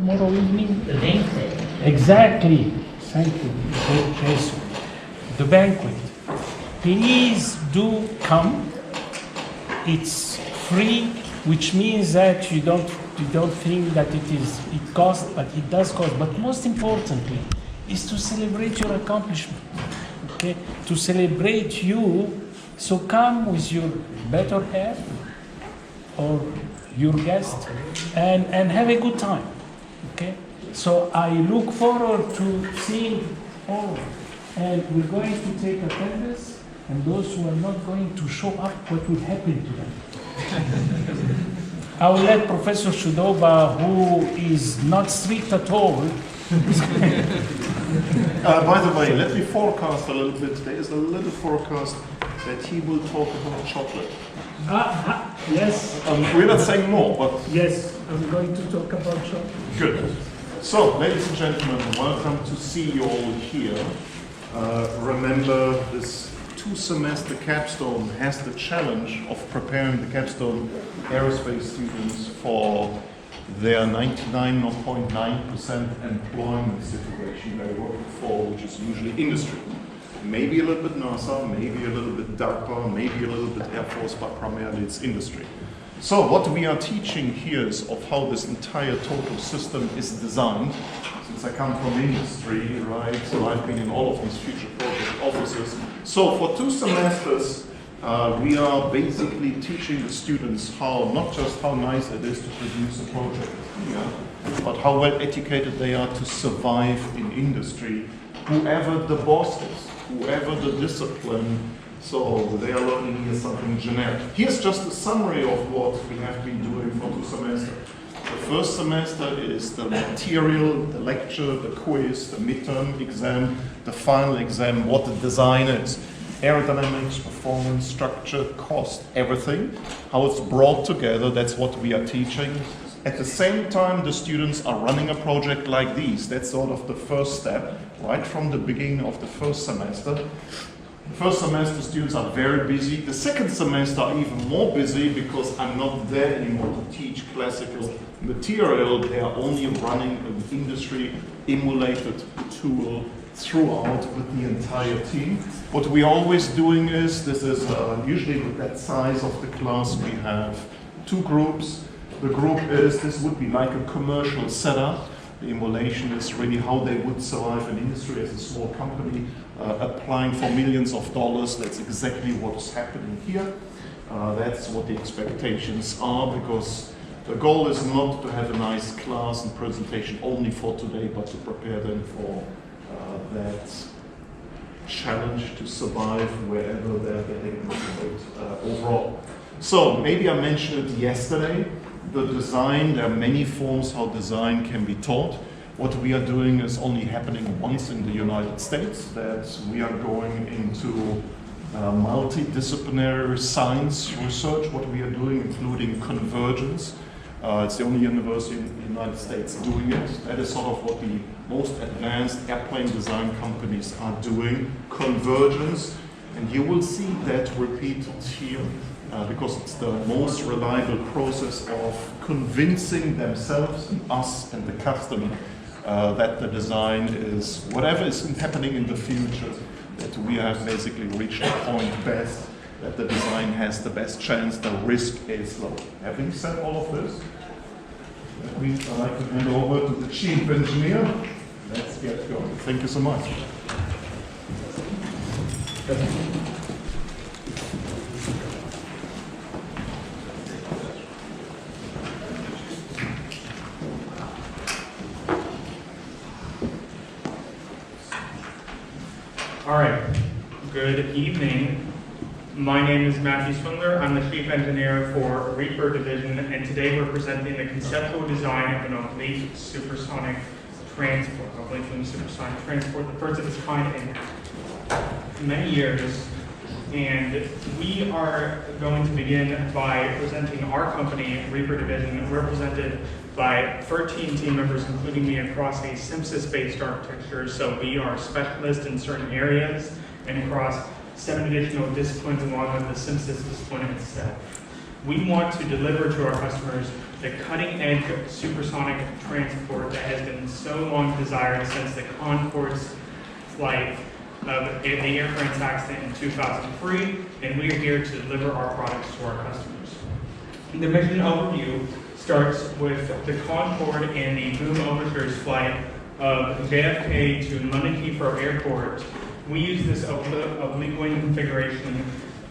tomorrow evening? The banquet. Exactly. Thank you. Yes. The banquet. Please do come. It's free, which means that you don't think that it costs, but it does cost. But most importantly, is to celebrate your accomplishment. Okay? To celebrate you. So come with your better half or your guest and have a good time. Okay? So I look forward to seeing all. And we're going to take attendance, and those who are not going to show up, what will happen to them? I will let Professor Chudoba, who is not strict at all. By the way, let me forecast a little bit. There is a little forecast that he will talk about chocolate. Yes. We're not saying more, but... Yes, I'm going to talk about chocolate. Good. So, ladies and gentlemen, welcome to see you all here. Remember, this 2-semester capstone has the challenge of preparing the capstone aerospace students for their 99.9% employment situation they're working for, which is usually industry. Maybe a little bit NASA, maybe a little bit DARPA, maybe a little bit Air Force, but primarily it's industry. So what we are teaching here is of how this entire total system is designed. Since I come from industry, right, so I've been in all of these future project offices. So for 2 semesters, we are basically teaching the students not just how nice it is to produce a project, but how well educated they are to survive in industry, whoever the boss is, whoever the discipline. So they are learning here something generic. Here's just a summary of what we have been doing for 2 semesters. The first semester is the material, the lecture, the quiz, the midterm exam, the final exam, what the design is. Aerodynamics, performance, structure, cost, everything. How it's brought together, that's what we are teaching. At the same time, the students are running a project like these. That's sort of the first step, right from the beginning of the first semester. The first semester students are very busy. The second semester are even more busy because I'm not there anymore to teach classical material. They are only running an industry emulated tool throughout with the entire team. What we're always doing is, this is usually with that size of the class, we have 2 groups. The group is, this would be like a commercial setup. The emulation is really how they would survive in industry as a small company, applying for millions of dollars. That's exactly what is happening here. That's what the expectations are, because the goal is not to have a nice class and presentation only for today, but to prepare them for that challenge to survive wherever they're getting employed overall. So maybe I mentioned it yesterday. The design, there are many forms how design can be taught. What we are doing is only happening once in the United States, that we are going into multidisciplinary science research, what we are doing, including convergence. It's the only university in the United States doing it. That is sort of what the most advanced airplane design companies are doing, convergence. And you will see that repeated here. Because it's the most reliable process of convincing themselves and us and the customer that the design is, whatever is happening in the future, that we have basically reached the point best, that the design has the best chance, the risk is low. Having said all of this, I'd like to hand over to the chief engineer. Let's get going. Thank you so much. All right, good evening. My name is Matthew Swingler. I'm the Chief Engineer for Reaper Division, and today we're presenting the conceptual design of an oblique supersonic transport. The first of its kind in many years. And we are going to begin by presenting our company, Reaper Division. We're represented by 13 team members, including me, across a SIMSYS-based architecture. So we are specialists in certain areas and across 7 additional disciplines along with the SIMSYS discipline itself. We want to deliver to our customers the cutting-edge supersonic transport that has been so long desired since the Concorde's flight of the Air France accident in 2003, and we are here to deliver our products to our customers. The mission overview starts with the Concorde and the boom overture's flight of JFK to London Heathrow Airport. We use this oblique wing configuration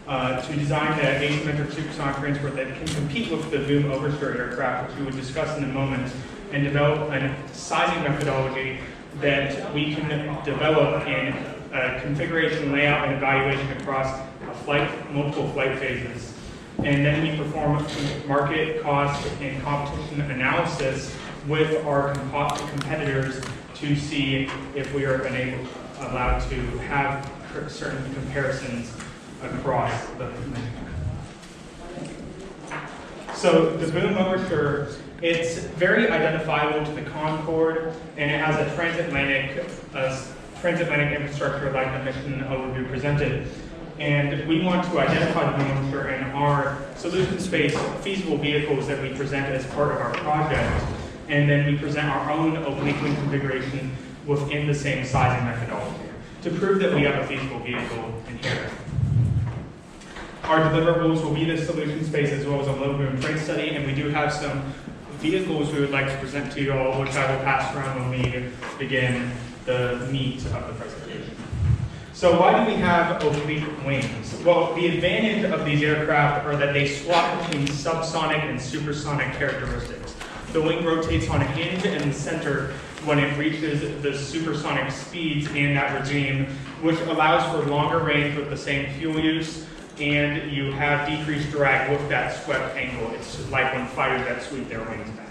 to design the asymmetric supersonic transport that can compete with the boom overture aircraft, which we will discuss in a moment, and develop a sizing methodology that we can develop in configuration, layout, and evaluation across multiple flight phases. And then we perform market, cost, and competition analysis with our competitors to see if we are allowed to have certain comparisons across the mission. So the boom overture, it's very identifiable to the Concorde, and it has a transatlantic infrastructure like the mission overview presented. And we want to identify the boom overture in our solution space feasible vehicles that we present as part of our project, and then we present our own oblique wing configuration within the same sizing methodology to prove that we have a feasible vehicle in here. Our deliverables will be the solution space as well as a low boom freight study, and we do have some vehicles we would like to present to you all, which I will pass around when we begin the meat of the presentation. So why do we have oblique wings? Well, the advantage of these aircraft are that they swap between subsonic and supersonic characteristics. The wing rotates on a hinge in the center when it reaches the supersonic speeds in that regime, which allows for longer range with the same fuel use, and you have decreased drag with that swept angle. It's like when fighters that sweep their wings back.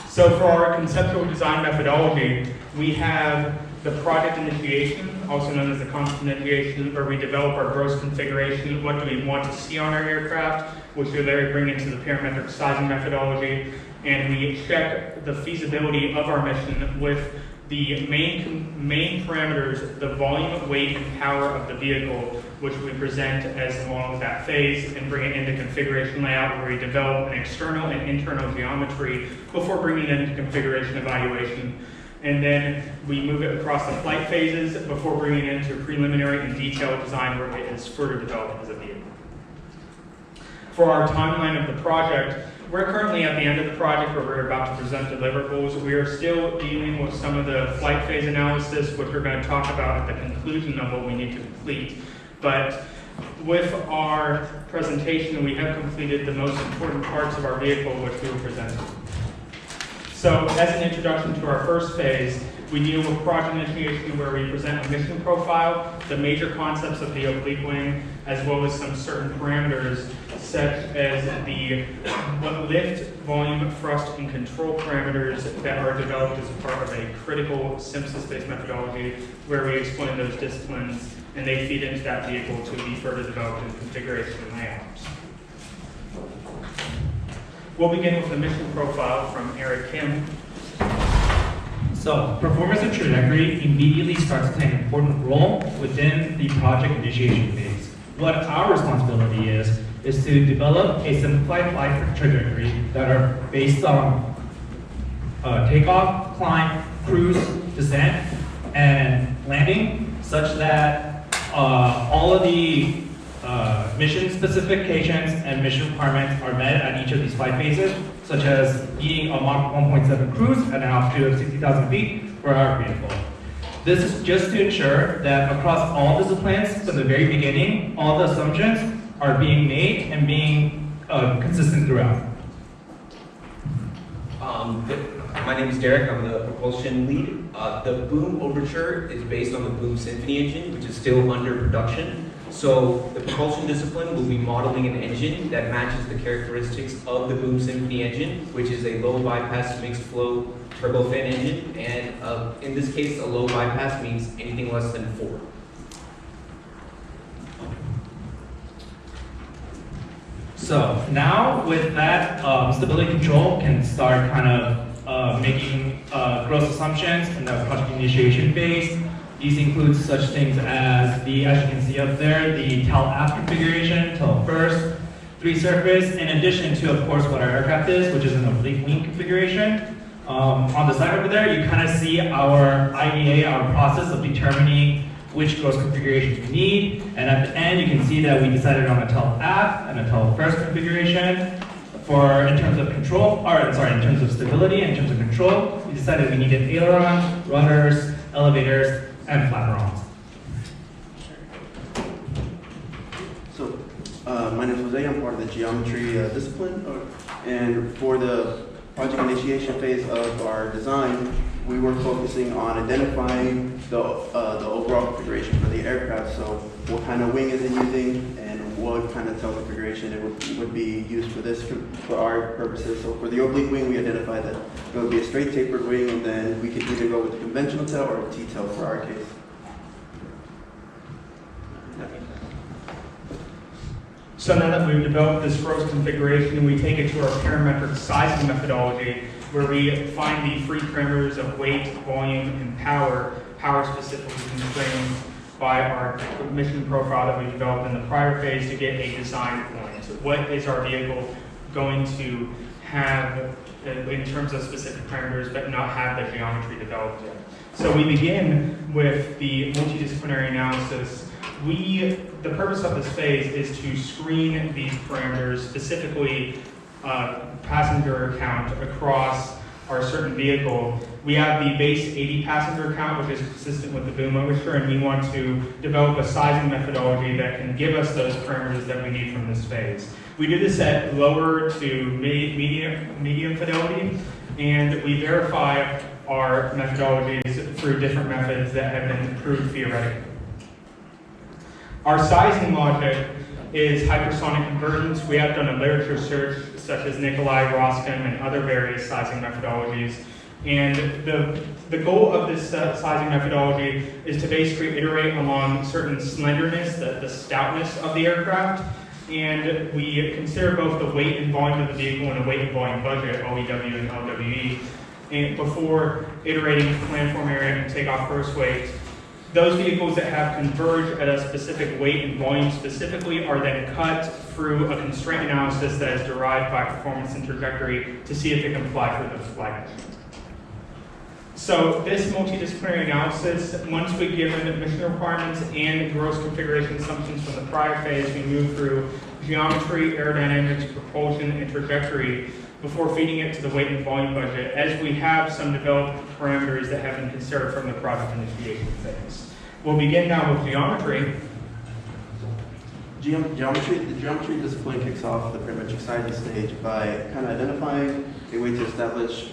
So for our conceptual design methodology, we have the project initiation, also known as the concept initiation, where we develop our gross configuration. What do we want to see on our aircraft, which we later bring into the parametric sizing methodology, and we check the feasibility of our mission with the main parameters, the volume, weight, and power of the vehicle, which we present as along with that phase, and bring it into configuration layout, where we develop an external and internal geometry before bringing it into configuration evaluation. And then we move it across the flight phases before bringing it into preliminary and detailed design, where it is further developed as a vehicle. For our timeline of the project, we're currently at the end of the project where we're about to present deliverables. We are still dealing with some of the flight phase analysis, which we're going to talk about at the conclusion of what we need to complete. But with our presentation, we have completed the most important parts of our vehicle, which we will present. So as an introduction to our first phase, we deal with project initiation, where we present a mission profile, the major concepts of the oblique wing, as well as some certain parameters such as the lift, volume, thrust, and control parameters that are developed as a part of a critical synthesis-based methodology, where we explain those disciplines and they feed into that vehicle to be further developed in configuration and layouts. We'll begin with the mission profile from Eric Kim. So, performance and trajectory immediately starts to play an important role within the project initiation phase. What our responsibility is to develop a simplified flight trajectory that are based on takeoff, climb, cruise, descent, and landing, such that all of the mission specifications and mission requirements are met at each of these flight phases, such as being a Mach 1.7 cruise at an altitude of 60,000 feet for our vehicle. This is just to ensure that across all disciplines, from the very beginning, all the assumptions are being made and being consistent throughout. My name is Derek, I'm the propulsion lead. The boom overture is based on the boom symphony engine, which is still under production. So the propulsion discipline will be modeling an engine that matches the characteristics of the boom symphony engine, which is a low bypass mixed flow turbofan engine. And in this case, a low bypass means anything less than 4. So now with that, stability control can start kind of making gross assumptions in the project initiation phase. These include such things as as you can see up there, the tail aft configuration, tail first, three surface, in addition to, of course, what our aircraft is, which is an oblique wing configuration. On the side over there, you kind of see our IEA, our process of determining which gross configurations we need. And at the end, you can see that we decided on a tail aft and a tail first configuration. In terms of control, in terms of stability, in terms of control, we decided we needed ailerons, rudders, elevators, and flaperons. So, my name is Jose. I'm part of the geometry discipline, and for the project initiation phase of our design, we were focusing on identifying the overall configuration for the aircraft. So, what kind of wing is it using, and what kind of tail configuration it would be used for our purposes. So, for the oblique wing, we identified that it would be a straight tapered wing, and then we could either go with a conventional tail or a T-tail for our case. So now that we've developed this gross configuration, we take it to our parametric sizing methodology, where we find the free parameters of weight, volume, and power specifically constrained by our mission profile that we developed in the prior phase to get a design point. So what is our vehicle going to have in terms of specific parameters, but not have the geometry developed yet? So we begin with the multidisciplinary analysis. The purpose of this phase is to screen these parameters, specifically passenger count across our certain vehicle. We have the base 80 passenger count, which is consistent with the boom overture, and we want to develop a sizing methodology that can give us those parameters that we need from this phase. We do this at lower to medium fidelity, and we verify our methodologies through different methods that have been proved theoretically. Our sizing logic is hypersonic convergence. We have done a literature search such as Nikolai, Roskin, and other various sizing methodologies. And the goal of this sizing methodology is to basically iterate along certain slenderness, the stoutness of the aircraft. And we consider both the weight and volume of the vehicle and a weight and volume budget, OEW and LWE, and before iterating planform area and takeoff gross weight. Those vehicles that have converged at a specific weight and volume specifically are then cut through a constraint analysis that is derived by performance and trajectory to see if it can fly through those flight missions. So this multidisciplinary analysis, once we give the mission requirements and gross configuration assumptions from the prior phase, we move through geometry, aerodynamics, propulsion, and trajectory before feeding it to the weight and volume budget, as we have some developed parameters that have been considered from the project initiation phase. We'll begin now with geometry. The geometry discipline kicks off the parametric sizing stage by kind of identifying a way to establish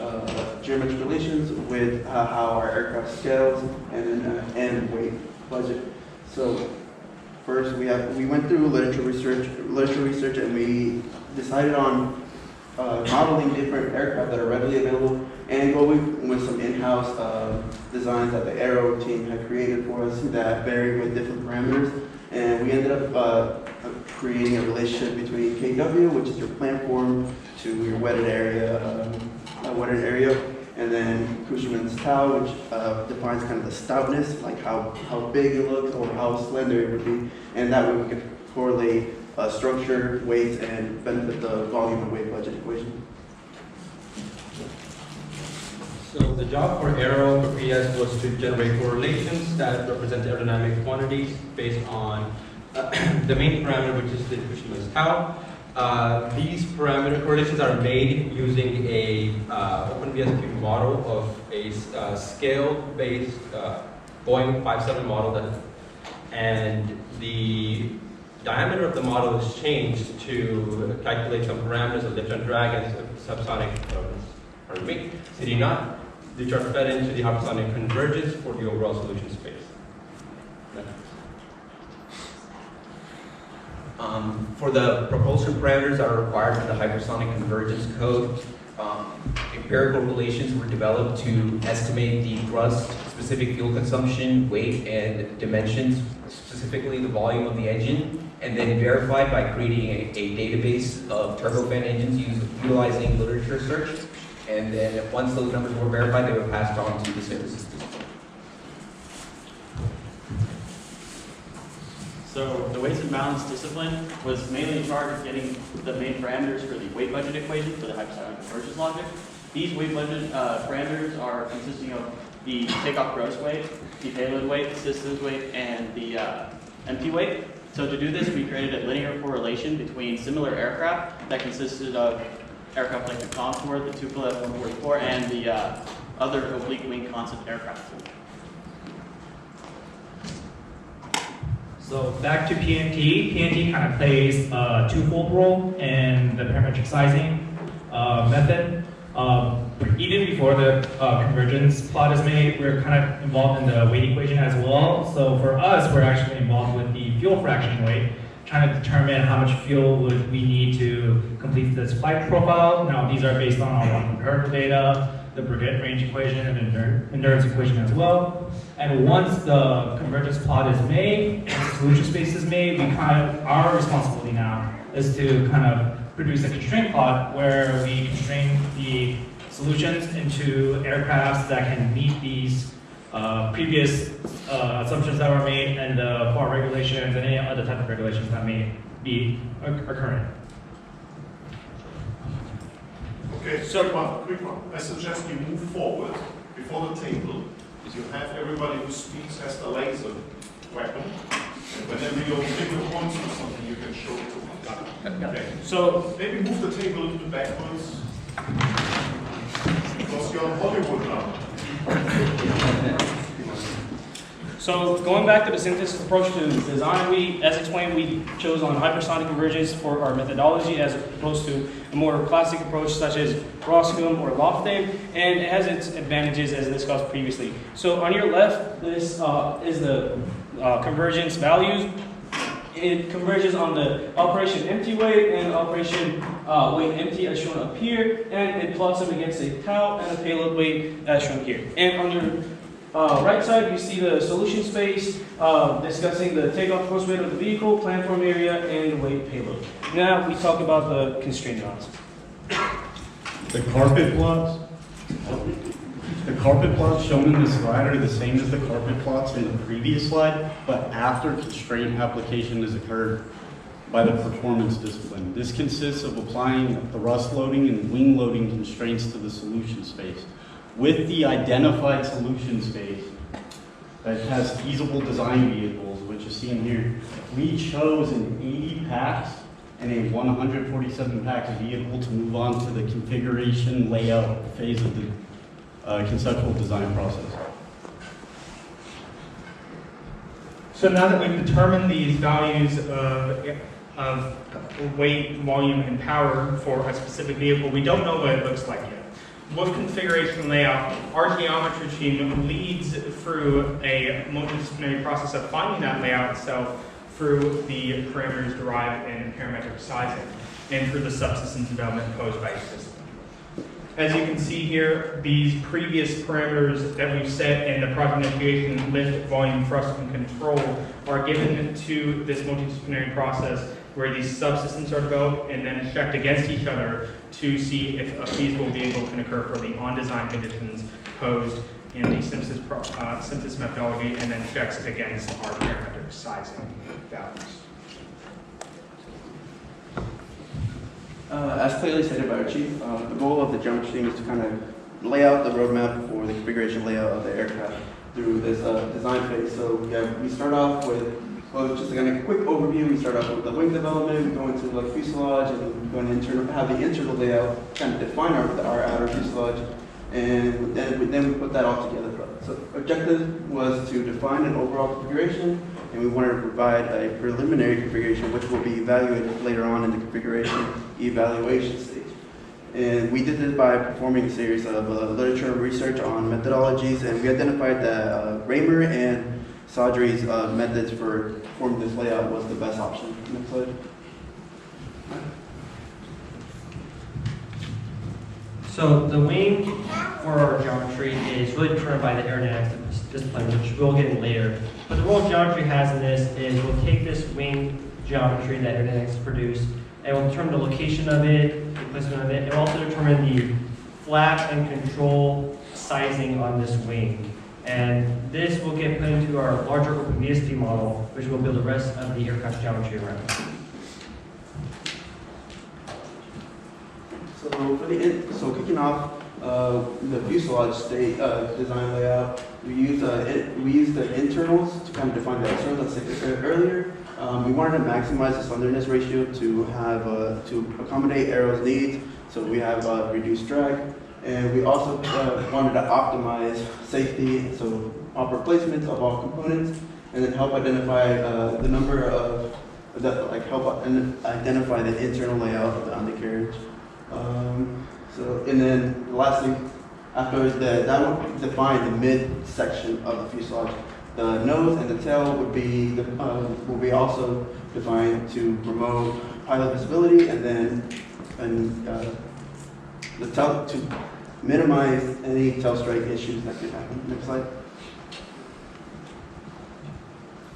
geometric relations with how our aircraft scales and weight budget. So first we went through literature research, and we decided on modeling different aircraft that are readily available and going with some in-house designs that the Aero team had created for us that vary with different parameters. And we ended up creating a relationship between KW, which is your planform, to your wetted area, and then Cushman's tau, which defines kind of the stoutness, like how big it looks or how slender it would be. And that way we can correlate structure, weight, and benefit the volume and weight budget equation. So the job for Aero for PS was to generate correlations that represent aerodynamic quantities based on the main parameter, which is the Cushman's tau. These parameter correlations are made using a OpenVSP model of a scale-based Boeing 57 model, and the diameter of the model is changed to calculate some parameters of lift and drag and subsonic, CD0, which are fed into the hypersonic convergence for the overall solution space. For the propulsion parameters that are required for the hypersonic convergence code, empirical relations were developed to estimate the thrust, specific fuel consumption, weight, and dimensions, specifically the volume of the engine, and then verified by creating a database of turbofan engines utilizing literature search. And then once those numbers were verified, they were passed on to the services. So the weights and balance discipline was mainly in charge of getting the main parameters for the weight budget equation for the hypersonic convergence logic. These weight budget parameters are consisting of the takeoff gross weight, the payload weight, the systems weight, and the empty weight. So to do this, we created a linear correlation between similar aircraft that consisted of aircraft like the Concorde, the Tupolev 144, and the other oblique wing concept aircraft. So back to PNT. PNT kind of plays a twofold role in the parametric sizing method. Even before the convergence plot is made, we're kind of involved in the weight equation as well. So for us, we're actually involved with the fuel fraction weight, trying to determine how much fuel would we need to complete this flight profile. Now these are based on our empirical data, the Brigade range equation, and endurance equation as well. And once the convergence plot is made, the solution space is made, our responsibility now is to kind of produce a constraint plot where we constrain the solutions into aircrafts that can meet these previous assumptions that were made and the FAR regulations and any other type of regulations that may be occurring. Okay, so quick one. I suggest you move forward before the table. You have everybody who speaks has the laser weapon. And whenever you're bigger points or something, you can show it to me. Okay. So Maybe move the table a little bit backwards. Because you're on Hollywood now. So going back to the synthesis approach to design, as explained, we chose on hypersonic convergence for our methodology as opposed to a more classic approach such as Roscombe or Lofting, and it has its advantages as discussed previously. So on your left, this is the convergence values. It converges on the operation empty weight and operation weight empty as shown up here, and it plots them against a tau and a payload weight as shown here. And on your right side, you see the solution space discussing the takeoff gross weight of the vehicle, platform area, and weight payload. Now we talk about the constraint analysis. The carpet plots? The carpet plots shown in the slide are the same as the carpet plots in the previous slide, but after constraint application has occurred by the performance discipline. This consists of applying thrust loading and wing loading constraints to the solution space. With the identified solution space that has feasible design vehicles, which is seen here, we chose an 80 packs and a 147 packs vehicle to move on to the configuration layout phase of the conceptual design process. So now that we've determined these values of weight, volume, and power for a specific vehicle, we don't know what it looks like yet. With configuration layout, our geometry team leads through a multidisciplinary process of finding that layout itself through the parameters derived in parametric sizing and through the subsystem development posed by each discipline. As you can see here, these previous parameters that we've set in the project initiation, lift, volume, thrust, and control are given to this multidisciplinary process where these subsystems are developed and then checked against each other to see if a feasible vehicle can occur for the on-design conditions posed in the synthesis methodology, and then checks against our parametric sizing values. As clearly stated by our chief, the goal of the geometry team is to kind of lay out the roadmap for the configuration layout of the aircraft through this design phase. So we start off with, well, just a quick overview. We start off with the wing development, we go into the fuselage, and we're going to have the internal layout kind of define our outer fuselage, and then we put that all together. So objective was to define an overall configuration, and we wanted to provide a preliminary configuration which will be evaluated later on in the configuration evaluation stage. And we did this by performing a series of literature research on methodologies, and we identified that Raymer and Saudry's methods for forming this layout was the best option. Next slide. So the wing for our geometry is really determined by the aerodynamics discipline, which we'll get in later. But the role geometry has in this is we'll take this wing geometry that aerodynamics produce, and we'll determine the location of it, the placement of it, and we'll also determine the flap and control sizing on this wing. And this will get put into our larger OpenVSP model, which will build the rest of the aircraft geometry around. So kicking off the fuselage state design layout, we use the internals to kind of define the externals, as I said earlier. We wanted to maximize the slenderness ratio to have to accommodate Aero's needs. So we have reduced drag, and we also wanted to optimize safety, so proper placements of all components, and then help identify the number of identify the internal layout of the undercarriage. And then lastly, after that would define the mid-section of the fuselage. The nose and the tail would be also defined to promote pilot visibility, and the tail to minimize any tail strike issues that could happen. Next slide.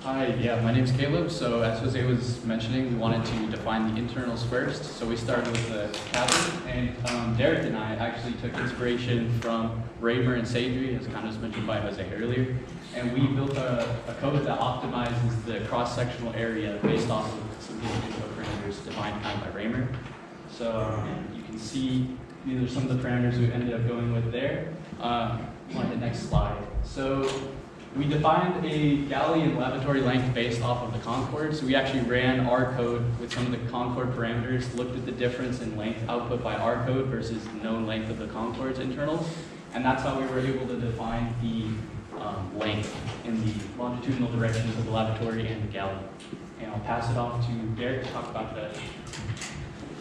Hi, yeah, my name's Caleb. So as Jose was mentioning, we wanted to define the internals first. So we started with the cabin, and Derek and I actually took inspiration from Raymer and Sadri, as kind of was mentioned by Jose earlier. And we built a code that optimizes the cross-sectional area based off of some input parameters defined kind of by Raymer. So you can see these are some of the parameters we ended up going with there. On the next slide. So we defined a galley and lavatory length based off of the Concorde. So we actually ran our code with some of the Concorde parameters, looked at the difference in length output by our code versus the known length of the Concorde's internals. And that's how we were able to define the length in the longitudinal directions of the lavatory and the galley. And I'll pass it off to Derek to talk about that.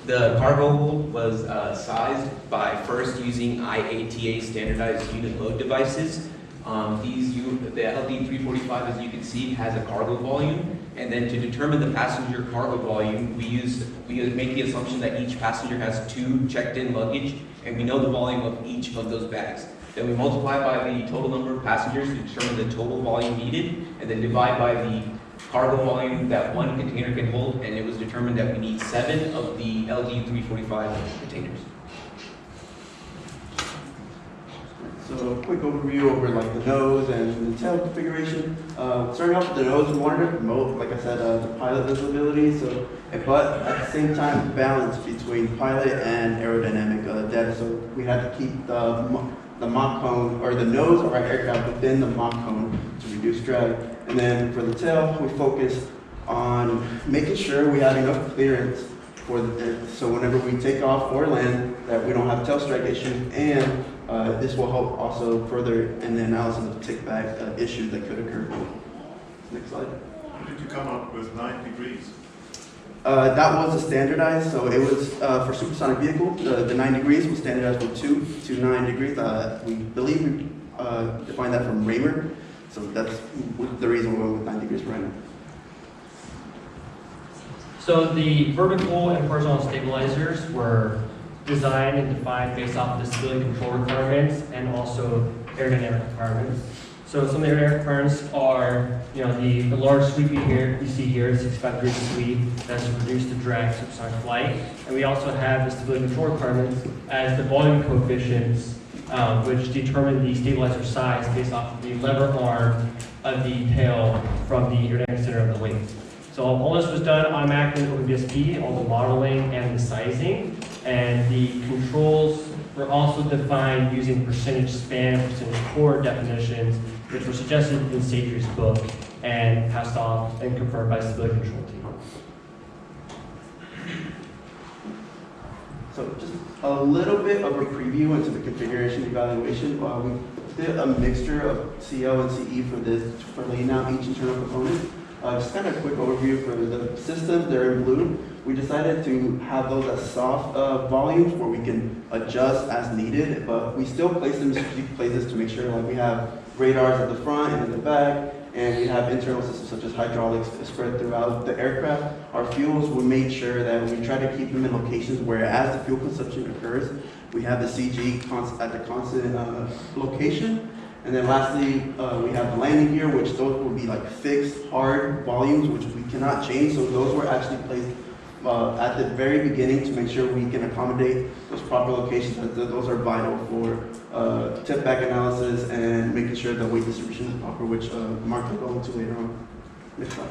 The cargo hold was sized by first using IATA standardized unit load devices. The LD345, as you can see, has a cargo volume, and then to determine the passenger cargo volume, we make the assumption that each passenger has 2 checked-in luggage, and we know the volume of each of those bags. Then we multiply by the total number of passengers to determine the total volume needed, and then divide by the cargo volume that one container can hold, and it was determined that we need 7 of the LD345 containers. So a quick overview over like the nose and the tail configuration. Starting off with the nose, we wanted to promote, like I said, the pilot visibility. But at the same time, balance between pilot and aerodynamic depth. So we had to keep the Mach cone or the nose of our aircraft within the Mach cone to reduce drag. And then for the tail, we focused on making sure we had enough clearance so whenever we take off or land, that we don't have tail strike issues, and this will help also further in the analysis of tick-back issues that could occur. Next slide. How did you come up with 9 degrees? That was a standardized, so it was for supersonic vehicle. The 9 degrees was standardized from 2 to 9 degrees. We believe we defined that from Raymer, so that's the reason we went with 9 degrees right now. So the vertical and horizontal stabilizers were designed and defined based off of the stability control requirements and also aerodynamic requirements. So some of the aerodynamic requirements are, the large sweep you see here, 65 degrees sweep, that's to reduce the drag supersonic flight. And we also have the stability control requirements as the volume coefficients, which determine the stabilizer size based off of the lever arm of the tail from the aerodynamic center of the wing. So all this was done automatically in OpenVSP, all the modeling and the sizing, and the controls were also defined using percentage span, percentage core definitions, which were suggested in Sadri's book and passed off and confirmed by the stability control team. So just a little bit of a preview into the configuration evaluation. We did a mixture of CL and CE for laying out each internal component. Just kind of a quick overview for the systems, they're in blue. We decided to have those as soft volumes where we can adjust as needed, but we still place them in strategic places to make sure like we have radars at the front and in the back, and we have internal systems such as hydraulics spread throughout the aircraft. Our fuels, we made sure that we try to keep them in locations where as the fuel consumption occurs, we have the CG at the constant location. And then lastly, we have the landing gear, which those will be like fixed, hard volumes, which we cannot change. So those were actually placed at the very beginning to make sure we can accommodate those proper locations. Those are vital for tip back analysis and making sure the weight distribution is proper, which Mark will go into later on. Next slide.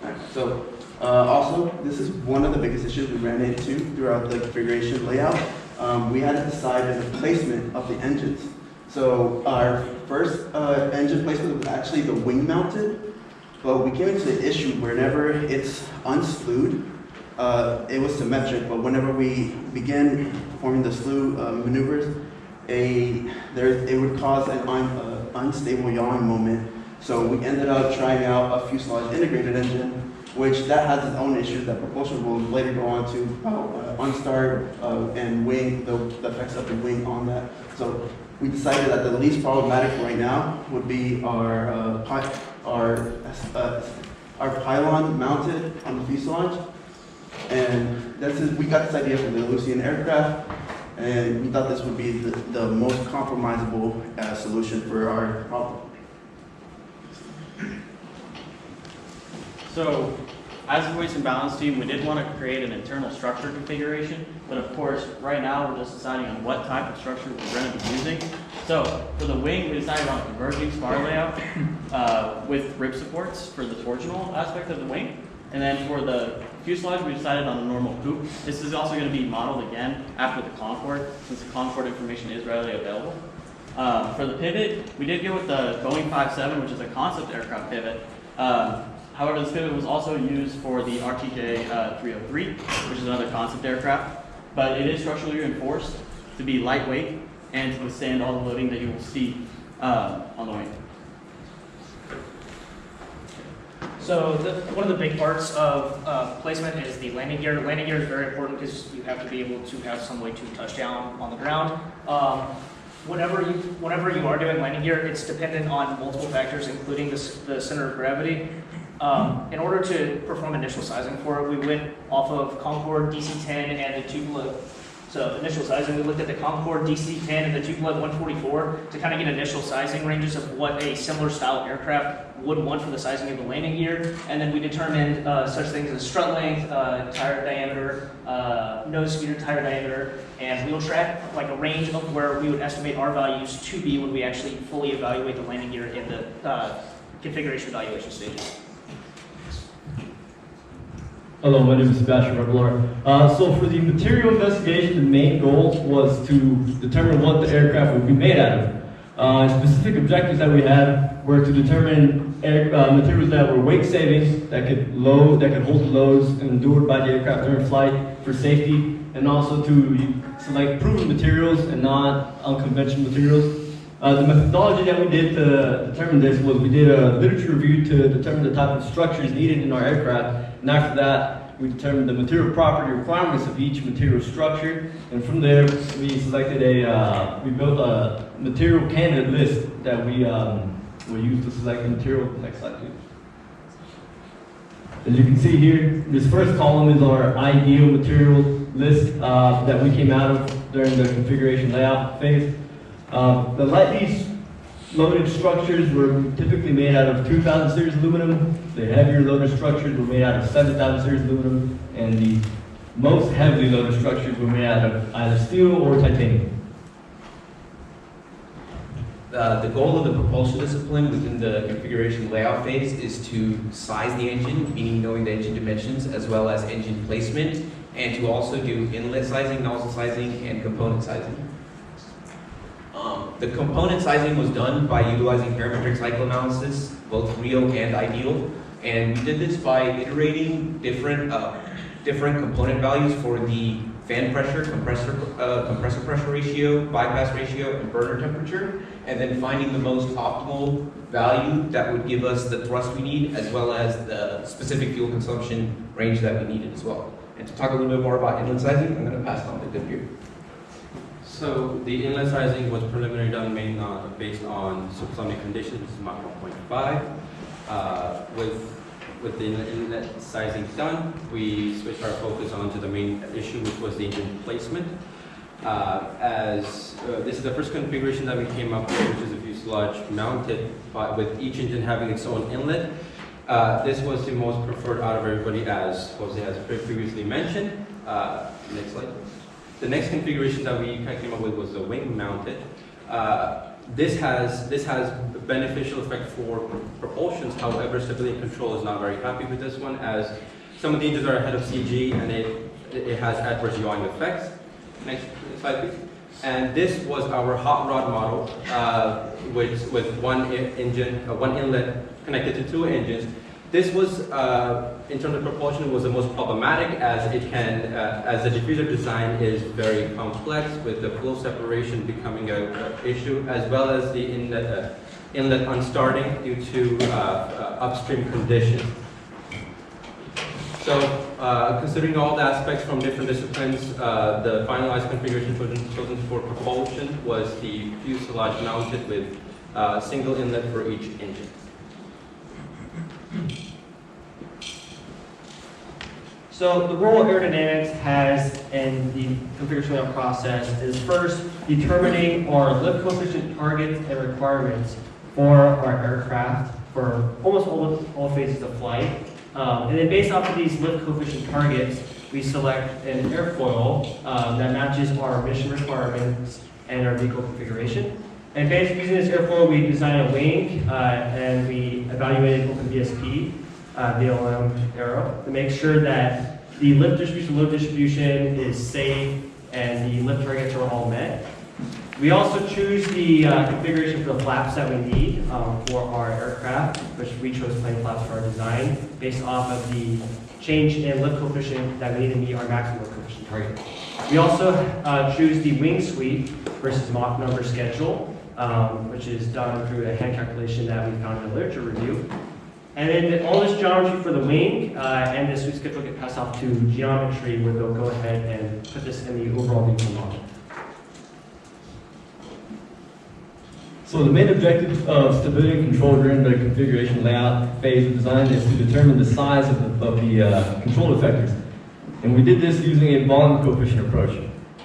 Alright, so also, this is one of the biggest issues we ran into throughout the configuration layout. We had to decide on the placement of the engines. So our first engine placement was actually the wing mounted, but we came into the issue whenever it's unslued, it was symmetric, but whenever we began performing the slew maneuvers, it would cause an unstable yawing moment. So we ended up trying out a fuselage integrated engine, which that has its own issues that propulsion will later go on to on start and wing, the effects of the wing on that. So we decided that the least problematic right now would be our pylon mounted on the fuselage. And we got this idea from the Lucian aircraft, and we thought this would be the most compromisable solution for our problem. So, as the weights and balance team, we did want to create an internal structure configuration, but of course, right now we're just deciding on what type of structure we're going to be using. So, for the wing, we decided on a converging spar layout with rib supports for the torsional aspect of the wing. And then for the fuselage, we decided on a normal coupe. This is also going to be modeled again after the Concorde, since the Concorde information is readily available. For the pivot, we did go with the Boeing 5.7, which is a concept aircraft pivot. However, this pivot was also used for the RTJ 303, which is another concept aircraft. But it is structurally reinforced to be lightweight and to withstand all the loading that you will see on the wing. So one of the big parts of placement is the landing gear. Landing gear is very important because you have to be able to have some way to touch down on the ground. Whenever you are doing landing gear, it's dependent on multiple factors, including the center of gravity. In order to perform initial sizing for it, we went off of Concorde DC-10 and the Tupolev. So initial sizing, we looked at the Concorde DC-10 and the Tupolev 144 to kind of get initial sizing ranges of what a similar style aircraft would want for the sizing of the landing gear. And then we determined such things as strut length, tire diameter, nose speeder tire diameter, and wheel track, like a range of where we would estimate our values to be when we actually fully evaluate the landing gear in the configuration evaluation stages. Hello, my name is Sebastian Revelar. So for the material investigation, the main goal was to determine what the aircraft would be made out of. Specific objectives that we had were to determine materials that were weight saving, that could hold the loads endured by the aircraft during flight for safety, and also to select proven materials and not unconventional materials. The methodology that we did to determine this was we did a literature review to determine the type of structures needed in our aircraft. And after that, we determined the material property requirements of each material structure. And from there, we selected we built a material candidate list that we used to select the material. Next slide, please. As you can see here, this first column is our ideal material list that we came out of during the configuration layout phase. The lightly loaded structures were typically made out of 2000 series aluminum. The heavier loaded structures were made out of 7000 series aluminum, and the most heavily loaded structures were made out of either steel or titanium. The goal of the propulsion discipline within the configuration layout phase is to size the engine, meaning knowing the engine dimensions, as well as engine placement, and to also do inlet sizing, nozzle sizing, and component sizing. The component sizing was done by utilizing parametric cycle analysis, both real and ideal, and we did this by iterating different component values for the fan pressure, compressor pressure ratio, bypass ratio, and burner temperature, and then finding the most optimal value that would give us the thrust we need, as well as the specific fuel consumption range that we needed as well. And to talk a little bit more about inlet sizing, I'm going to pass it on to Tim here. So the inlet sizing was preliminary done based on supersonic conditions, Mach 1.5. With the inlet sizing done, we switched our focus on to the main issue, which was the engine placement. This is the first configuration that we came up with, which is a fuselage mounted, with each engine having its own inlet. This was the most preferred out of everybody, as Jose has previously mentioned. Next slide. The next configuration that we came up with was the wing mounted. This has beneficial effect for propulsions. However, stability and control is not very happy with this one, as some of the engines are ahead of CG and it has adverse yawing effects. Next slide, please. And this was our hot rod model, with one inlet connected to 2 engines. This was, in terms of propulsion, was the most problematic, as as the diffuser design is very complex, with the flow separation becoming an issue, as well as the inlet unstarting due to upstream conditions. So, considering all the aspects from different disciplines, the finalized configuration chosen for propulsion was the fuselage mounted with single inlet for each engine. So the role aerodynamics has in the configuration layout process is first determining our lift coefficient targets and requirements for our aircraft for almost all phases of flight. And then based off of these lift coefficient targets, we select an airfoil that matches our mission requirements and our vehicle configuration. And basically using this airfoil, we design a wing and we evaluated OpenVSP, VLM Aero, to make sure that the lift distribution, load distribution is safe and the lift targets are all met. We also choose the configuration for the flaps that we need for our aircraft, which we chose plane flaps for our design, based off of the change in lift coefficient that we need to meet our maximum lift coefficient target. We also choose the wing sweep versus Mach number schedule, which is done through a hand calculation that we found in a literature review. And then all this geometry for the wing and the sweep schedule get passed off to geometry, where they'll go ahead and put this in the overall vehicle model. So the main objective of stability and control during the configuration layout phase of design is to determine the size of the control effectors. And we did this using a volume coefficient approach.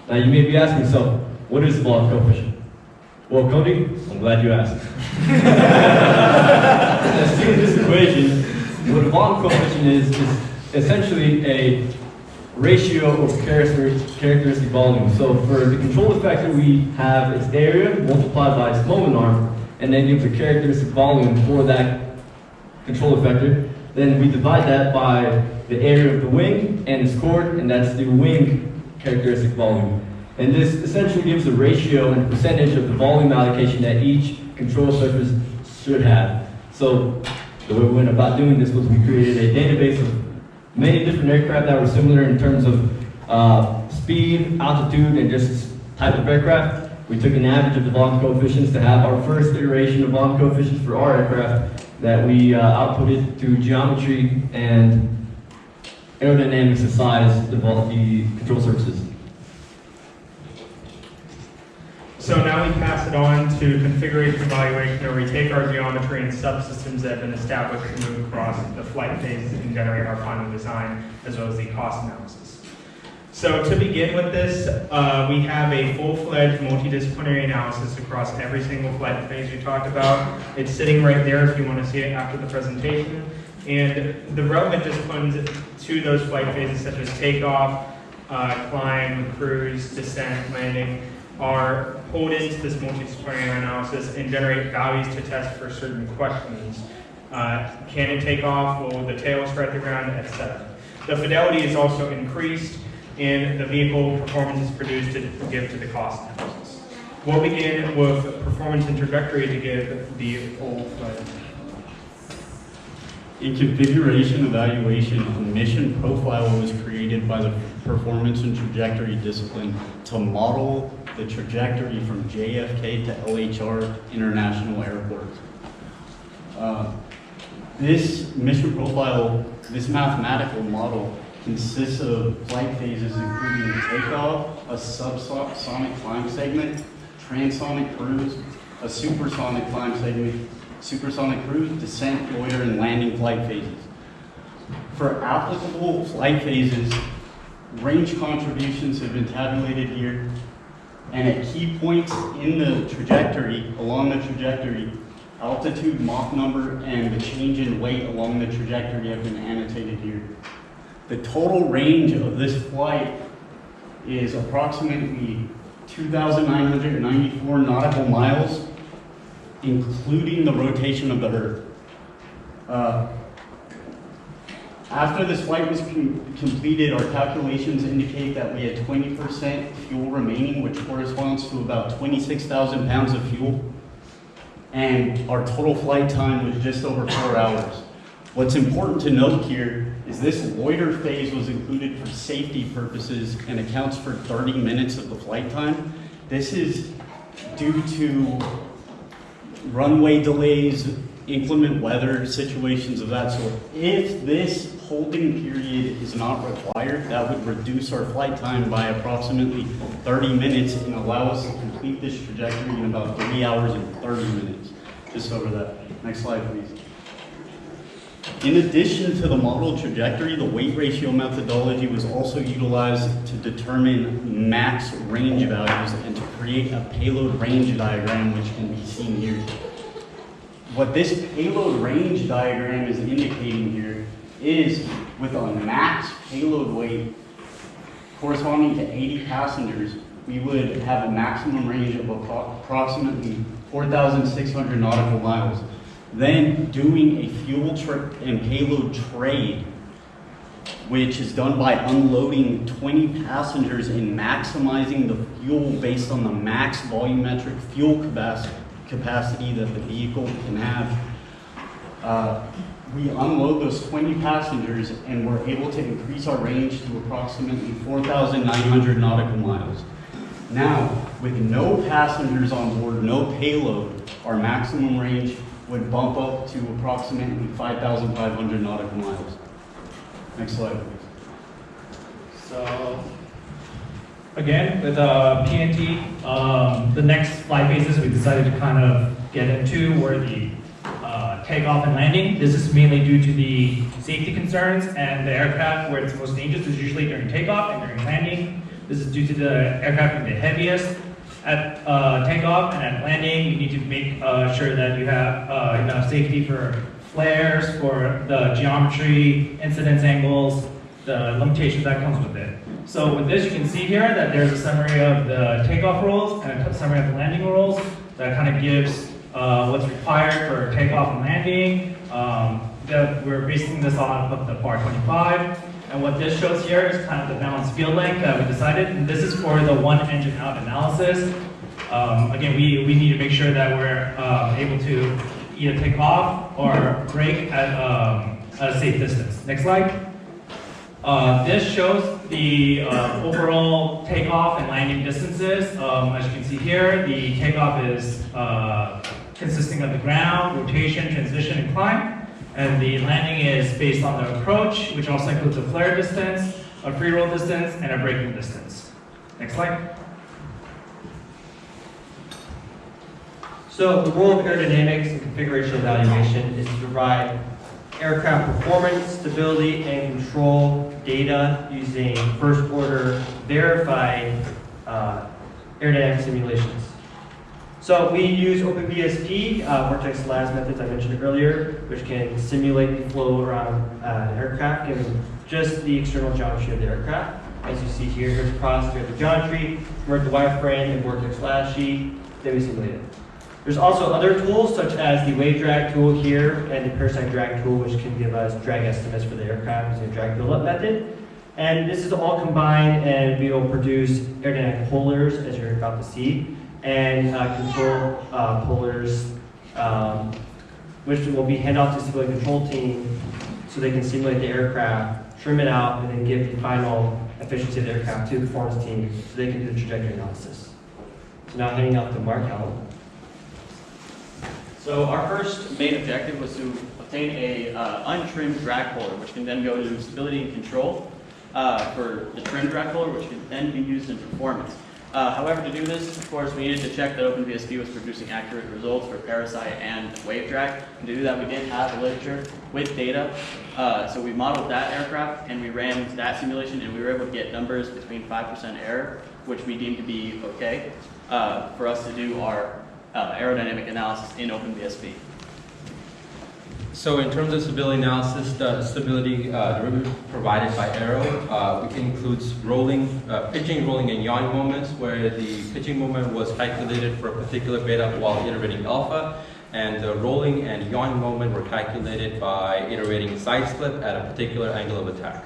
Now you may be asking yourself, what is the volume coefficient? Well, Cody, I'm glad you asked. Let's see this equation. What a volume coefficient is essentially a ratio of characteristic volume. So for the control effector, we have its area multiplied by its moment arm, and then give the characteristic volume for that control effector. Then we divide that by the area of the wing and its chord, and that's the wing characteristic volume. And this essentially gives a ratio and a percentage of the volume allocation that each control surface should have. So the way we went about doing this was we created a database of many different aircraft that were similar in terms of speed, altitude, and just type of aircraft. We took an average of the volume coefficients to have our first iteration of volume coefficients for our aircraft that we outputted to geometry and aerodynamics to size the control surfaces. So now we pass it on to configuration evaluation, where we take our geometry and subsystems that have been established and move across the flight phases and generate our final design, as well as the cost analysis. So to begin with this, we have a full-fledged multidisciplinary analysis across every single flight phase we talked about. It's sitting right there if you want to see it after the presentation. And the relevant disciplines to those flight phases, such as takeoff, climb, cruise, descent, landing, are pulled into this multidisciplinary analysis and generate values to test for certain questions. Can it take off? Will the tail strike the ground, etc. The fidelity is also increased, and the vehicle performance is produced to give to the cost analysis. We'll begin with performance and trajectory to give the full flight. In configuration evaluation, a mission profile was created by the performance and trajectory discipline to model the trajectory from JFK to LHR International Airport. This mission profile, this mathematical model, consists of flight phases including takeoff, a subsonic climb segment, transonic cruise, a supersonic climb segment, supersonic cruise, descent, loiter, and landing flight phases. For applicable flight phases, range contributions have been tabulated here, and at key points in the trajectory, along the trajectory, altitude, Mach number, and the change in weight along the trajectory have been annotated here. The total range of this flight is approximately 2,994 nautical miles, including the rotation of the Earth. After this flight was completed, our calculations indicate that we had 20% fuel remaining, which corresponds to about 26,000 pounds of fuel. And our total flight time was just over 4 hours. What's important to note here is this loiter phase was included for safety purposes and accounts for 30 minutes of the flight time. This is due to runway delays, inclement weather, situations of that sort. If this holding period is not required, that would reduce our flight time by approximately 30 minutes and allow us to complete this trajectory in about 3 hours and 30 minutes. Just over that. Next slide, please. In addition to the model trajectory, the weight ratio methodology was also utilized to determine max range values and to create a payload range diagram, which can be seen here. What this payload range diagram is indicating here is with a max payload weight corresponding to 80 passengers, we would have a maximum range of approximately 4,600 nautical miles. Then doing a fuel and payload trade, which is done by unloading 20 passengers and maximizing the fuel based on the max volumetric fuel capacity that the vehicle can have. We unload those 20 passengers and we're able to increase our range to approximately 4,900 nautical miles. Now, with no passengers on board, no payload, our maximum range would bump up to approximately 5,500 nautical miles. Next slide, please. So, again, with PNT, the next flight phases we decided to kind of get into were the takeoff and landing. This is mainly due to the safety concerns and the aircraft where it's most dangerous is usually during takeoff and during landing. This is due to the aircraft being the heaviest. At takeoff and at landing, you need to make sure that you have enough safety for flares, for the geometry, incidence angles, the limitations that comes with it. So with this, you can see here that there's a summary of the takeoff rules and a summary of the landing rules that kind of gives what's required for takeoff and landing. We're basing this off of the FAR 25. And what this shows here is kind of the balanced field length that we decided. And this is for the one engine out analysis. Again, we need to make sure that we're able to either take off or brake at a safe distance. Next slide. This shows the overall takeoff and landing distances. As you can see here, the takeoff is consisting of the ground, rotation, transition, and climb. And the landing is based on the approach, which also includes a flare distance, a free roll distance, and a braking distance. Next slide. So the role of aerodynamics and configuration evaluation is to provide aircraft performance, stability, and control data using first order verified aerodynamic simulations. So we use OpenVSP, Vortex Labs methods I mentioned earlier, which can simulate the flow around an aircraft given just the external geometry of the aircraft. As you see here, here's the process, here's the geometry, work the wireframe and Vortex Lab sheet, then we simulate it. There's also other tools such as the wave drag tool here and the parasite drag tool, which can give us drag estimates for the aircraft using a drag build-up method. And this is all combined and we will produce aerodynamic polars, as you're about to see, and control polars, which will be handed off to the simulator control team so they can simulate the aircraft, trim it out, and then give the final efficiency of the aircraft to the performance team so they can do the trajectory analysis. So now handing off to Mark Howell. So our first main objective was to obtain a untrimmed drag polar, which can then go to stability and control for the trimmed drag polar, which can then be used in performance. However, to do this, of course, we needed to check that OpenVSP was producing accurate results for parasite and wave drag. And to do that, we did have the literature with data. So we modeled that aircraft and we ran that simulation, and we were able to get numbers between 5% error, which we deemed to be okay for us to do our aerodynamic analysis in OpenVSP. So in terms of stability analysis, the stability derivative provided by Aero includes pitching, rolling, and yawing moments, where the pitching moment was calculated for a particular beta while iterating alpha, and the rolling and yawing moment were calculated by iterating side slip at a particular angle of attack.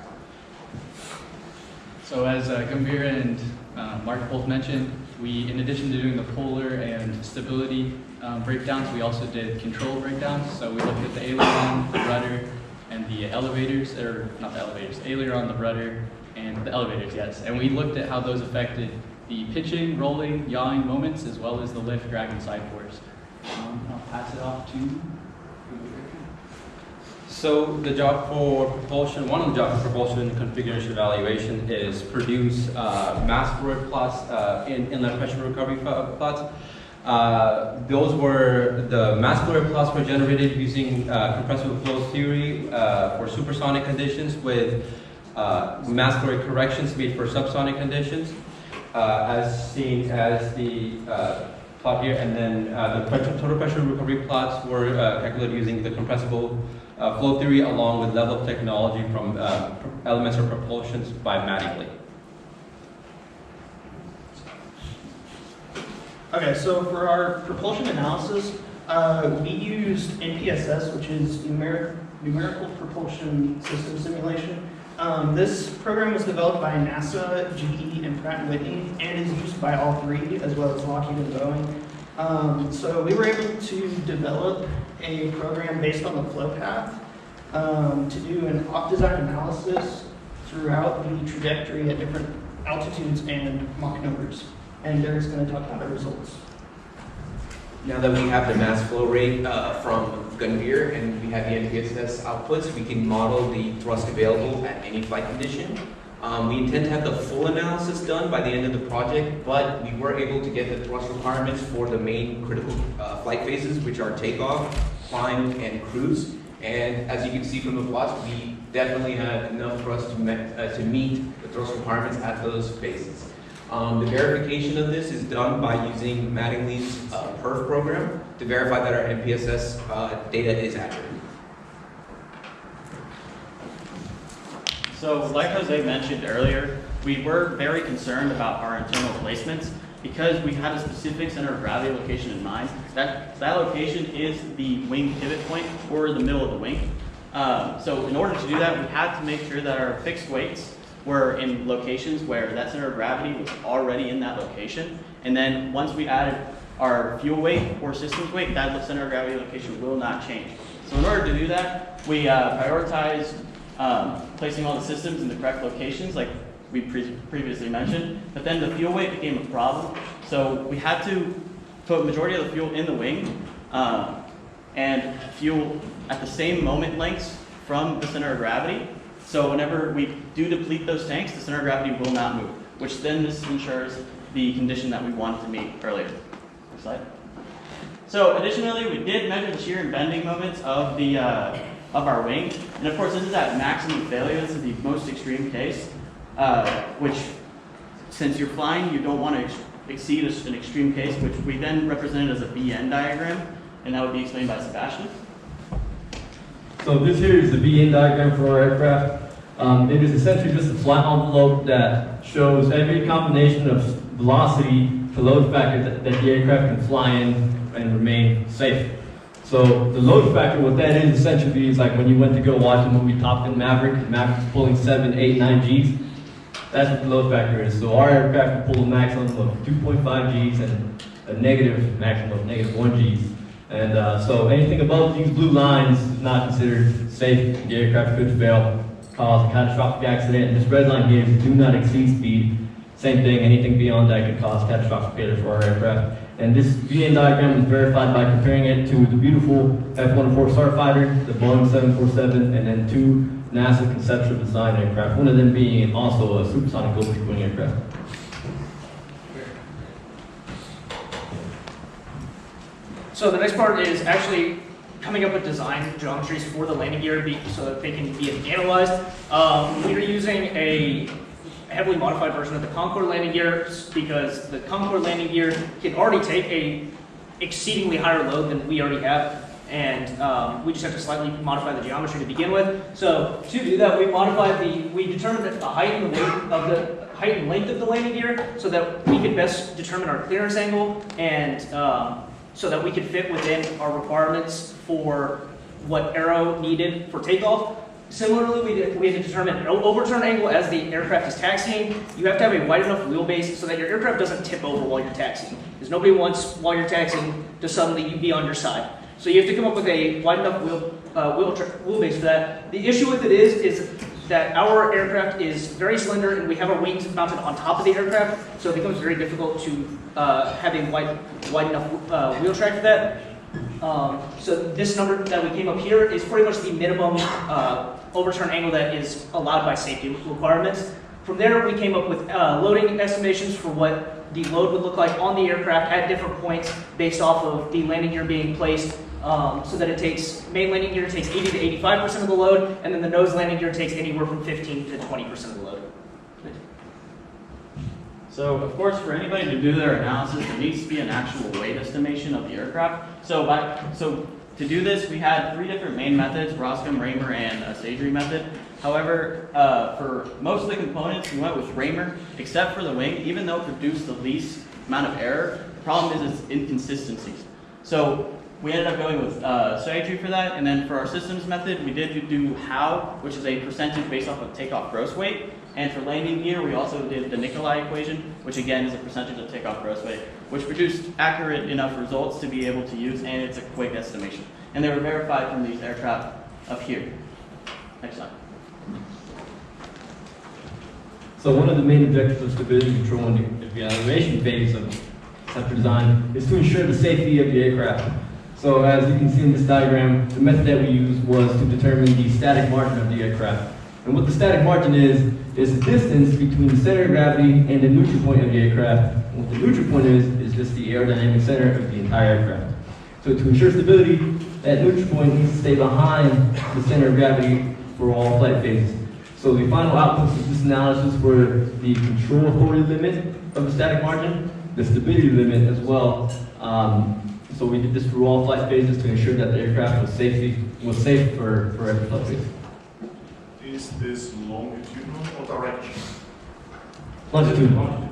So as Gambhir and Mark both mentioned, we, in addition to doing the polar and stability breakdowns, we also did control breakdowns. So we looked at the aileron, the rudder, and the elevators, or not the elevators, aileron, the rudder, and the elevators, yes. And we looked at how those affected the pitching, rolling, yawing moments, as well as the lift, drag, and side force. I'll pass it off to. So the job for propulsion, one of the jobs for propulsion configuration evaluation is produce mass flow rate plots, inlet pressure recovery plots. Those were, the mass flow rate plots were generated using compressible flow theory for supersonic conditions with mass flow rate corrections made for subsonic conditions, as seen as the plot here. And then the total pressure recovery plots were calculated using the compressible flow theory along with level of technology from elements of propulsions by Mattingly. Okay, so for our propulsion analysis, we used NPSS, which is Numerical Propulsion System Simulation. This program was developed by NASA, GE, and Pratt & Whitney, and is used by all three, as well as Lockheed and Boeing. So we were able to develop a program based on the flow path to do an off-design analysis throughout the trajectory at different altitudes and Mach numbers. And Derek's going to talk about the results. Now that we have the mass flow rate from Gambhir and we have the NPSS outputs, we can model the thrust available at any flight condition. We intend to have the full analysis done by the end of the project, but we were able to get the thrust requirements for the main critical flight phases, which are takeoff, climb, and cruise. And as you can see from the plots, we definitely have enough thrust to meet the thrust requirements at those phases. The verification of this is done by using Mattingly's PERF program to verify that our NPSS data is accurate. So like Jose mentioned earlier, we were very concerned about our internal placements because we had a specific center of gravity location in mind. That location is the wing pivot point or the middle of the wing. So in order to do that, we had to make sure that our fixed weights were in locations where that center of gravity was already in that location. And then once we added our fuel weight or systems weight, that center of gravity location will not change. So in order to do that, we prioritized placing all the systems in the correct locations, like we previously mentioned. But then the fuel weight became a problem. So we had to put majority of the fuel in the wing and fuel at the same moment lengths from the center of gravity. So whenever we do deplete those tanks, the center of gravity will not move, which then this ensures the condition that we wanted to meet earlier. Next slide. So additionally, we did measure the shear and bending moments of the of our wing, and of course this is at maximum failure. This is the most extreme case, which since you're flying, you don't want to exceed an extreme case, which we then represented as a BN diagram, and that would be explained by Sebastian. So this here is the BN diagram for our aircraft. It is essentially just a flat envelope that shows every combination of velocity to load factor that the aircraft can fly in and remain safe. So the load factor, what that is essentially is like when you went to go watch the movie Top Gun Maverick, Maverick's pulling 7, 8, 9 Gs. That's what the load factor is. So our aircraft can pull a maximum of 2.5 Gs and a negative maximum of -1 Gs. And so anything above these blue lines is not considered safe. The aircraft could fail, cause a catastrophic accident. And this red line here is do not exceed speed. Same thing, anything beyond that could cause catastrophic failure for our aircraft. And this BN diagram is verified by comparing it to the beautiful F-104 Starfighter, the Boeing 747, and then two NASA Conceptual design aircraft, one of them being also a supersonic ghost wing aircraft. So the next part is actually coming up with design geometries for the landing gear so that they can be analyzed. We are using a heavily modified version of the Concorde landing gear because the Concorde landing gear can already take a exceedingly higher load than we already have. and we just have to slightly modify the geometry to begin with. So to do that, we determined the height and length of the landing gear so that we could best determine our clearance angle and so that we could fit within our requirements for what Aero needed for takeoff. Similarly, we had to determine an overturn angle as the aircraft is taxiing. You have to have a wide enough wheelbase so that your aircraft doesn't tip over while you're taxiing. Because nobody wants, while you're taxiing, to suddenly be on your side. So you have to come up with a wide enough wheelbase for that. The issue with it is that our aircraft is very slender and we have our wings mounted on top of the aircraft, so it becomes very difficult to have a wide enough wheel track for that. So this number that we came up here is pretty much the minimum overturn angle that is allowed by safety requirements. From there, we came up with loading estimations for what the load would look like on the aircraft at different points based off of the landing gear being placed, so that main landing gear takes 80 to 85% of the load, and then the nose landing gear takes anywhere from 15 to 20% of the load. So, of course, for anybody to do their analysis, there needs to be an actual weight estimation of the aircraft. So to do this, we had 3 different main methods: Roscom, Raymer, and a Sagri method. However, for most of the components, we went with Raymer, except for the wing. Even though it produced the least amount of error, the problem is its inconsistencies. So we ended up going with Sagri for that, and then for our systems method, we did do HOW, which is a percentage based off of takeoff gross weight. And for landing gear, we also did the Nicolai equation, which again is a percentage of takeoff gross weight, which produced accurate enough results to be able to use, and it's a quick estimation. And they were verified from these aircraft up here. Next slide. So one of the main objectives of stability control in the evaluation phase of conceptual design is to ensure the safety of the aircraft. So as you can see in this diagram, the method that we used was to determine the static margin of the aircraft. And what the static margin is the distance between the center of gravity and the neutral point of the aircraft. And what the neutral point is just the aerodynamic center of the entire aircraft. So to ensure stability, that neutral point needs to stay behind the center of gravity for all flight phases. So the final outputs of this analysis were the control authority limit of the static margin, the stability limit as well. So we did this for all flight phases to ensure that the aircraft was safe for every flight phase. Is this longitudinal or direction? Longitudinal.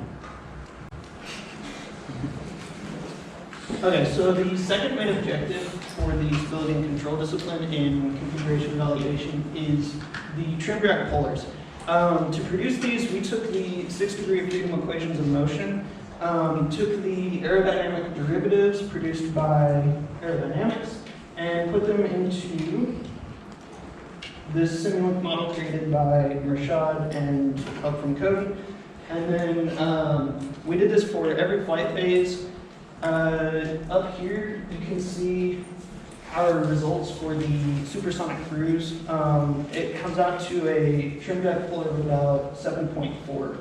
Okay, so the second main objective for the stability and control discipline in configuration evaluation is the trim drag polars. To produce these, we took the 6-degree of freedom equations of motion, took the aerodynamic derivatives produced by aerodynamics, and put them into this Simulink model created by Rashad and help from Cody. And then we did this for every flight phase. Up here, you can see our results for the supersonic cruise. It comes out to a trim drag polar of about 7.4.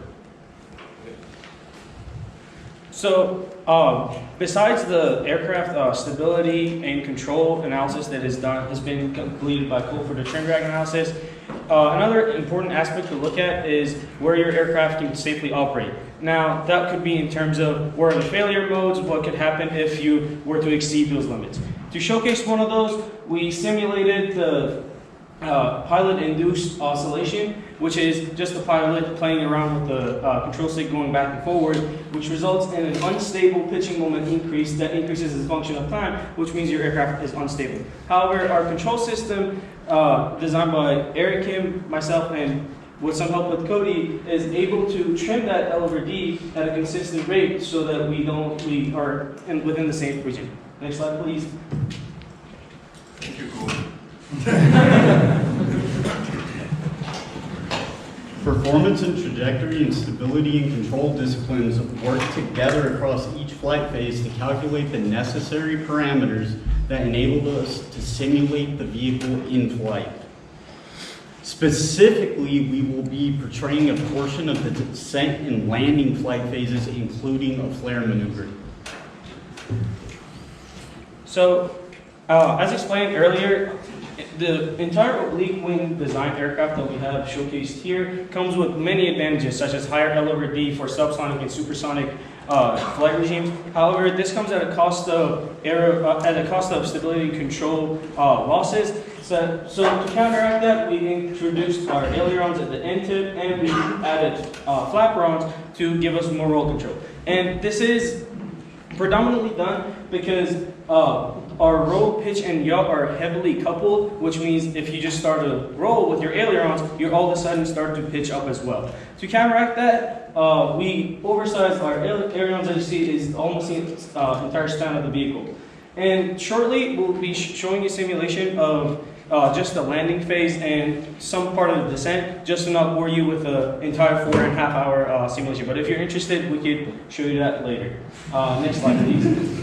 So, besides the aircraft stability and control analysis that has been completed by Cole for the trim drag analysis, another important aspect to look at is where your aircraft can safely operate. Now, that could be in terms of where are the failure modes, what could happen if you were to exceed those limits. To showcase one of those, we simulated the pilot-induced oscillation, which is just the pilot playing around with the control stick going back and forward, which results in an unstable pitching moment increase that increases as a function of time, which means your aircraft is unstable. However, our control system, designed by Eric Kim, myself, and with some help with Cody, is able to trim that L over D at a consistent rate so that we are within the safe region. Next slide, please. Thank you, Cole. Performance and trajectory and stability and control disciplines work together across each flight phase to calculate the necessary parameters that enable us to simulate the vehicle in flight. Specifically, we will be portraying a portion of the descent and landing flight phases, including a flare maneuver. So, as explained earlier, the entire oblique wing design aircraft that we have showcased here comes with many advantages, such as higher L over D for subsonic and supersonic flight regimes. However, this comes at a cost of stability control losses. So to counteract that, we introduced our ailerons at the end tip, and we added flaperons to give us more roll control. And this is predominantly done because our roll, pitch, and yaw are heavily coupled, which means if you just start to roll with your ailerons, you all of a sudden start to pitch up as well. To counteract that, we oversized our ailerons. As you see, is almost the entire span of the vehicle. And shortly, we'll be showing you a simulation of just the landing phase and some part of the descent, just to not bore you with the entire 4.5 hour simulation. But if you're interested, we could show you that later. Next slide, please.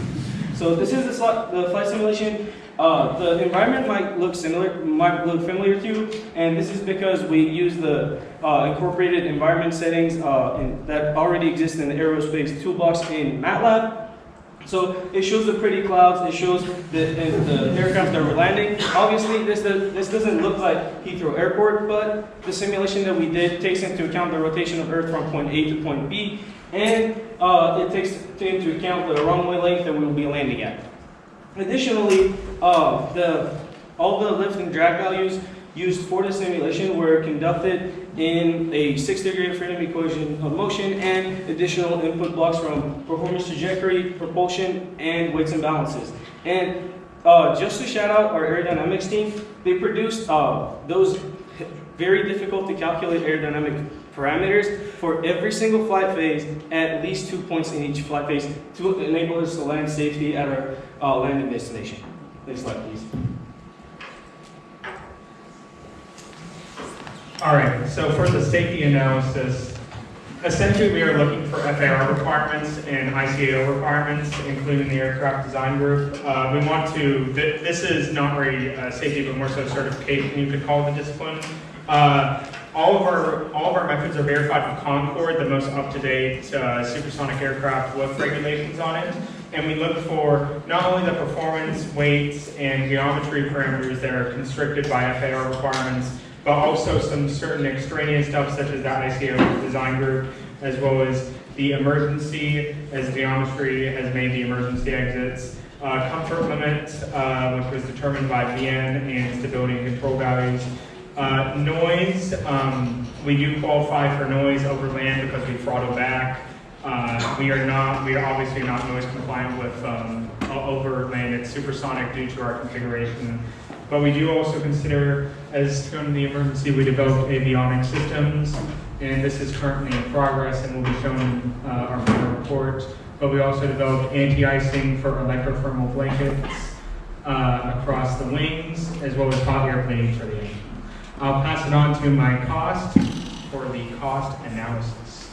So this is the flight simulation. The environment might look familiar to you, and this is because we use the incorporated environment settings that already exist in the Aerospace toolbox in MATLAB. So it shows the pretty clouds, it shows the aircraft that we're landing. Obviously, this doesn't look like Heathrow Airport, but the simulation that we did takes into account the rotation of Earth from point A to point B, and it takes into account the runway length that we will be landing at. Additionally, all the lift and drag values used for the simulation were conducted in a 6-degree of freedom equation of motion and additional input blocks from performance trajectory, propulsion, and weights and balances. And just to shout out our aerodynamics team, they produced those very difficult to calculate aerodynamic parameters for every single flight phase at least 2 points in each flight phase to enable us to land safely at our landing destination. Next slide, please. All right, so for the safety analysis, essentially we are looking for FAR requirements and ICAO requirements, including the aircraft design group. We want to, this is not really safety, but more so certification, you could call the discipline. All of our methods are verified with Concorde, the most up-to-date supersonic aircraft with regulations on it. And we look for not only the performance, weights, and geometry parameters that are constricted by FAR requirements, but also some certain extraneous stuff such as the ICAO design group, as well as the emergency, as geometry has made the emergency exits, comfort limit, which was determined by VN, and stability and control values. Noise, we do qualify for noise over land because we throttle back. We are obviously not noise compliant with over land. It's supersonic due to our configuration. But we do also consider, as shown in the emergency, we developed avionics systems, and this is currently in progress and will be shown in our final report. But we also developed anti-icing for electrothermal blankets across the wings, as well as hot air plating for the engine. I'll pass it on to my cost for the cost analysis.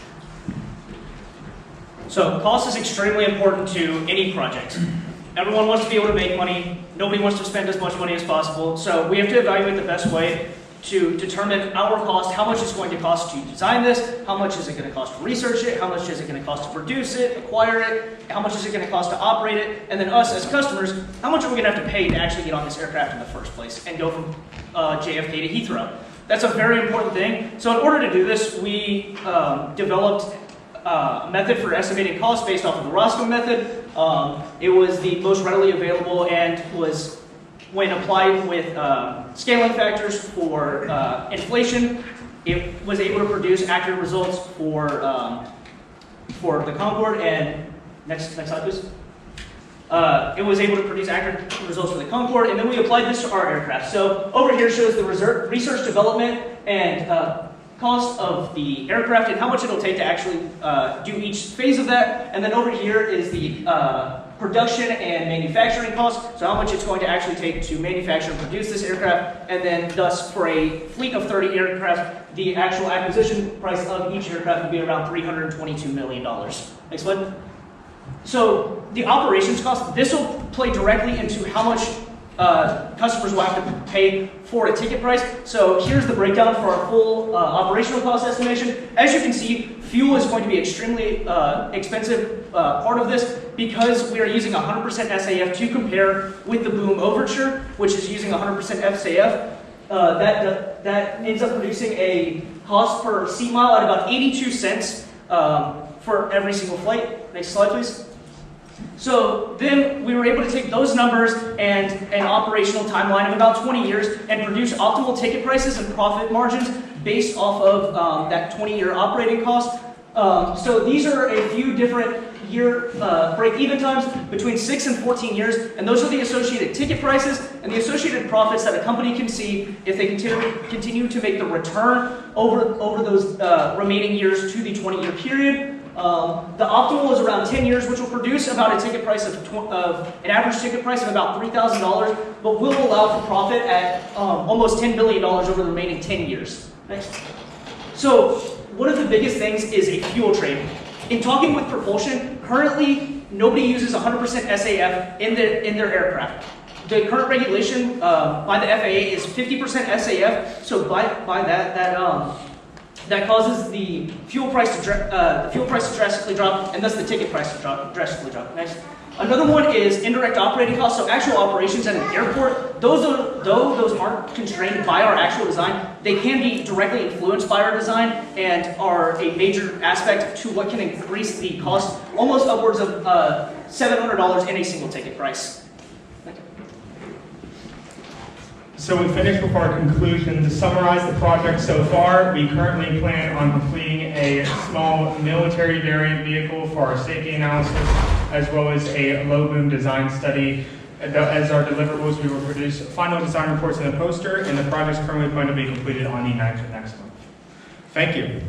So cost is extremely important to any project. Everyone wants to be able to make money. Nobody wants to spend as much money as possible. So we have to evaluate the best way to determine our cost, how much it's going to cost to design this, how much is it going to cost to research it, how much is it going to cost to produce it, acquire it, how much is it going to cost to operate it, and then us as customers, how much are we going to have to pay to actually get on this aircraft in the first place and go from JFK to Heathrow. That's a very important thing. So in order to do this, we developed a method for estimating cost based off of the Roscoe method. It was the most readily available and was, when applied with scaling factors for inflation, it was able to produce accurate results for the Concorde. And next slide, please. It was able to produce accurate results for the Concorde, and then we applied this to our aircraft. So over here shows the research development and cost of the aircraft and how much it'll take to actually do each phase of that. And then over here is the production and manufacturing costs, so how much it's going to actually take to manufacture and produce this aircraft. And then thus for a fleet of 30 aircraft, the actual acquisition price of each aircraft would be around $322 million. Next slide. So the operations cost, this will play directly into how much customers will have to pay for a ticket price. So here's the breakdown for our full operational cost estimation. As you can see, fuel is going to be extremely expensive part of this because we are using 100% SAF to compare with the Boom Overture, which is using 100% SAF. That ends up producing a cost per seat mile at about 82 cents for every single flight. Next slide, please. So then we were able to take those numbers and an operational timeline of about 20 years and produce optimal ticket prices and profit margins based off of that 20-year operating cost. So these are a few different year break-even times between 6 and 14 years, and those are the associated ticket prices and the associated profits that a company can see if they continue to make the return over those remaining years to the 20-year period. The optimal is around 10 years, which will produce about a ticket price of an average ticket price of about $3,000, but will allow for profit at almost $10 billion over the remaining 10 years. Next. So one of the biggest things is a fuel trade. In talking with propulsion, currently nobody uses 100% SAF in their aircraft. The current regulation by the FAA is 50% SAF. So by that causes the fuel price to drastically drop, and thus the ticket price to drastically drop. Next. Another one is indirect operating costs, so actual operations at an airport. Though those aren't constrained by our actual design, they can be directly influenced by our design and are a major aspect to what can increase the cost almost upwards of $700 in a single ticket price. So we finished with our conclusion. To summarize the project so far, we currently plan on completing a small military variant vehicle for our safety analysis, as well as a low boom design study. As our deliverables, we will produce final design reports in a poster, and the project is currently going to be completed on the next month. Thank you.